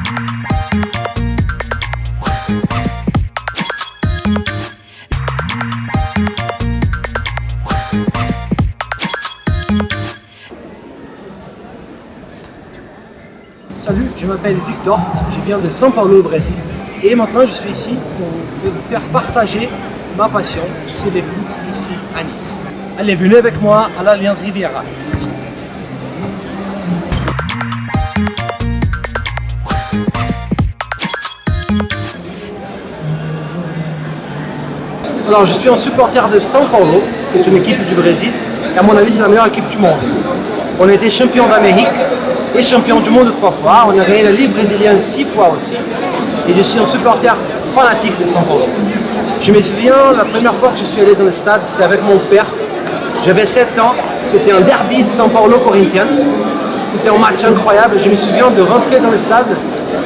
Salut, je m'appelle Victor, je viens de São Paulo au Brésil et maintenant je suis ici pour vous faire partager ma passion, c'est le foot ici à Nice. Allez, venez avec moi à l'Alliance Riviera. Alors je suis un supporter de São Paulo, c'est une équipe du Brésil et à mon avis c'est la meilleure équipe du monde. On a été champion d'Amérique et champion du monde 3 fois, on a gagné la Ligue brésilienne 6 fois aussi et je suis un supporter fanatique de São Paulo. Je me souviens, la première fois que je suis allé dans le stade, c'était avec mon père, j'avais 7 ans, c'était un derby São Paulo-Corinthians, c'était un match incroyable, je me souviens de rentrer dans le stade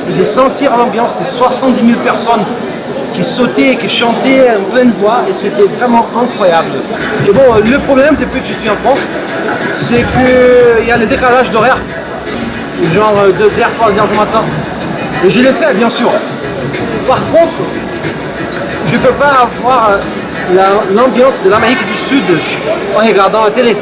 et de sentir l'ambiance de 70 000 personnes qui sautaient et qui chantaient en pleine voix et c'était vraiment incroyable. Et bon, le problème depuis que je suis en France, c'est qu'il y a le décalage d'horaire, genre 2h, 3h du matin. Et je l'ai fait bien sûr. Par contre, je ne peux pas avoir l'ambiance de l'Amérique du Sud en regardant la télé.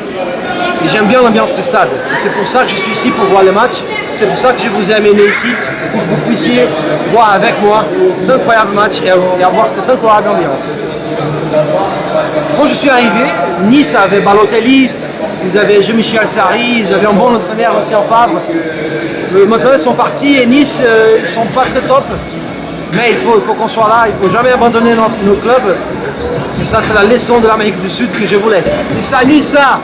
Et j'aime bien l'ambiance du stade. C'est pour ça que je suis ici pour voir le match. C'est pour ça que je vous ai amené ici, pour que vous puissiez voir avec moi cet incroyable match et avoir cette incroyable ambiance. Quand je suis arrivé, Nice avait Balotelli, ils avaient Jean-Michel Sarri, ils avaient un bon entraîneur aussi en Favre. Maintenant ils sont partis et Nice, ils sont pas très top. Mais il faut qu'on soit là, il ne faut jamais abandonner nos clubs. C'est ça, c'est la leçon de l'Amérique du Sud que je vous laisse. Et ça, Nice là!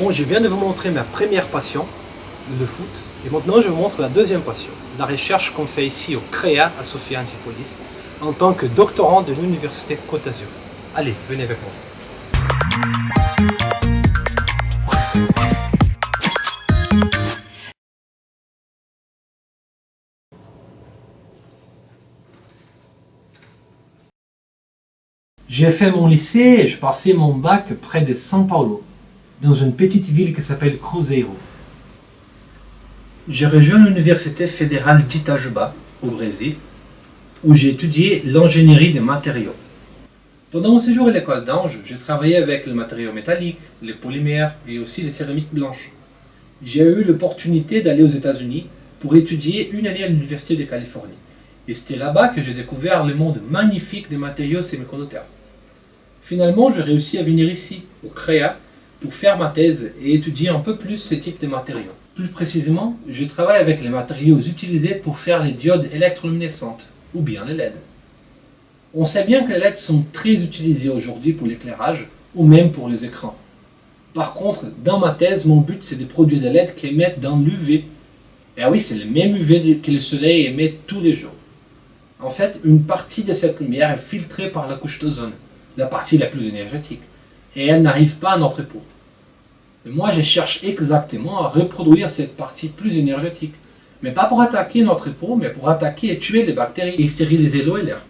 Bon, je viens de vous montrer ma première passion, le foot, et maintenant je vous montre la deuxième passion, la recherche qu'on fait ici au CREA à Sophia Antipolis, en tant que doctorant de l'Université Côte d'Azur. Allez, venez avec moi. J'ai fait mon lycée et je passais mon bac près de São Paulo, dans une petite ville qui s'appelle Cruzeiro. J'ai rejoint l'Université fédérale d'Itajuba, au Brésil, où j'ai étudié l'ingénierie des matériaux. Pendant mon séjour à l'école d'Ange, j'ai travaillé avec les matériaux métalliques, les polymères et aussi les céramiques blanches. J'ai eu l'opportunité d'aller aux États-Unis pour étudier une année à l'Université de Californie. Et c'était là-bas que j'ai découvert le monde magnifique des matériaux semi-conducteurs. Finalement, j'ai réussi à venir ici, au CREA, pour faire ma thèse et étudier un peu plus ce type de matériaux. Plus précisément, je travaille avec les matériaux utilisés pour faire les diodes électroluminescentes, ou bien les LED. On sait bien que les LED sont très utilisés aujourd'hui pour l'éclairage, ou même pour les écrans. Par contre, dans ma thèse, mon but c'est de produire des LED qui émettent dans l'UV. Et oui, c'est le même UV que le soleil émet tous les jours. En fait, une partie de cette lumière est filtrée par la couche d'ozone, la partie la plus énergétique. Et elle n'arrive pas à notre peau. Et moi, je cherche exactement à reproduire cette partie plus énergétique. Mais pas pour attaquer notre peau, mais pour attaquer et tuer les bactéries et stériliser l'eau et l'air.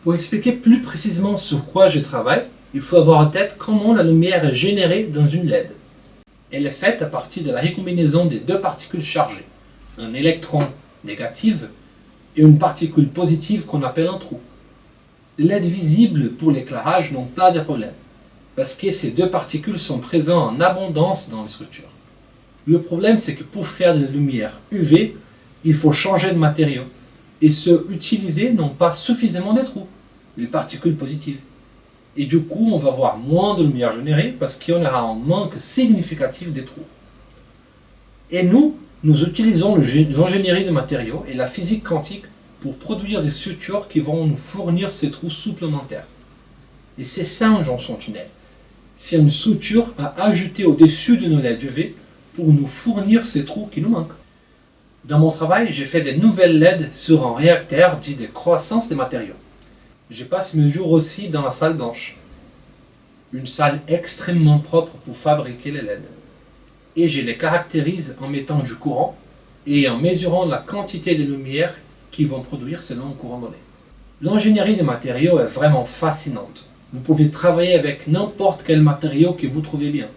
Pour expliquer plus précisément sur quoi je travaille, il faut avoir en tête comment la lumière est générée dans une LED. Elle est faite à partir de la recombinaison des deux particules chargées, un électron négatif et une particule positive qu'on appelle un trou. Les LED visibles pour l'éclairage n'ont pas de problème, parce que ces deux particules sont présentes en abondance dans les structures. Le problème, c'est que pour faire de la lumière UV, il faut changer de matériau, et ceux utilisés n'ont pas suffisamment de trous, les particules positives. Et du coup, on va voir moins de lumière générée, parce qu'il y en aura un manque significatif des trous. Et nous utilisons l'ingénierie des matériaux et la physique quantique pour produire des sutures qui vont nous fournir ces trous supplémentaires. Et c'est ça un jonction tunnel. C'est une suture à ajouter au-dessus de nos LED UV pour nous fournir ces trous qui nous manquent. Dans mon travail, j'ai fait des nouvelles LED sur un réacteur dit de croissance des matériaux. Je passe mes jours aussi dans la salle blanche, une salle extrêmement propre pour fabriquer les LED. Et je les caractérise en mettant du courant et en mesurant la quantité de lumière qu'ils vont produire selon le courant donné. L'ingénierie des matériaux est vraiment fascinante. Vous pouvez travailler avec n'importe quel matériau que vous trouvez bien,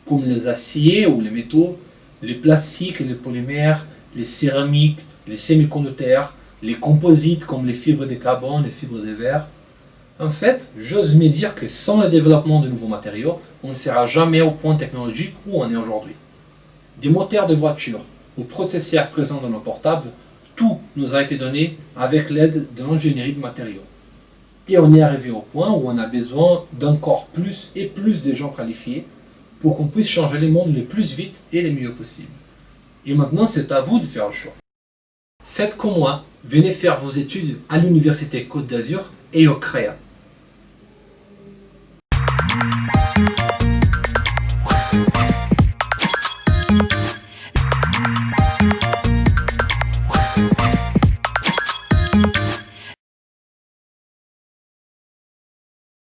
comme les aciers ou les métaux, les plastiques et les polymères, les céramiques, les semi-conducteurs, les composites comme les fibres de carbone, les fibres de verre. En fait, j'ose me dire que sans le développement de nouveaux matériaux, on ne sera jamais au point technologique où on est aujourd'hui. Des moteurs de voiture aux processeurs présents dans nos portables, tout nous a été donné avec l'aide de l'ingénierie de matériaux. Et on est arrivé au point où on a besoin d'encore plus et plus de gens qualifiés pour qu'on puisse changer le monde le plus vite et le mieux possible. Et maintenant, c'est à vous de faire le choix. Faites comme moi, venez faire vos études à l'Université Côte d'Azur et au CREA.